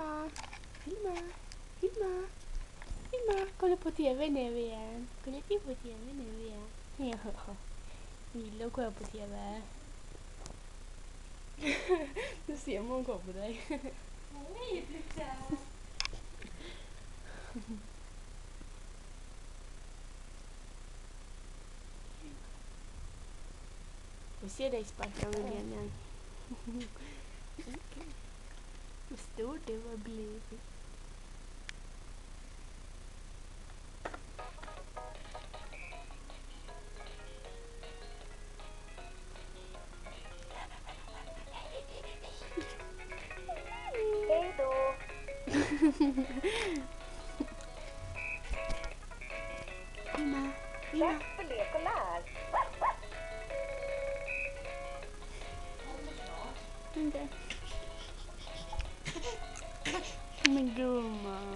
Vilma, Vilma, Vilma, Vilma. Kolla på TV nu igen. Kolla på TV nu igen. Ja, Milo kollar på TV. Nu ser man gå på dig. Hej, Flicka! Jag ser dig sparka med benen. Vad stor du har blivit. Hej då! Vilma, Vilma. Tack för lek och lär. Inte. Men gumman.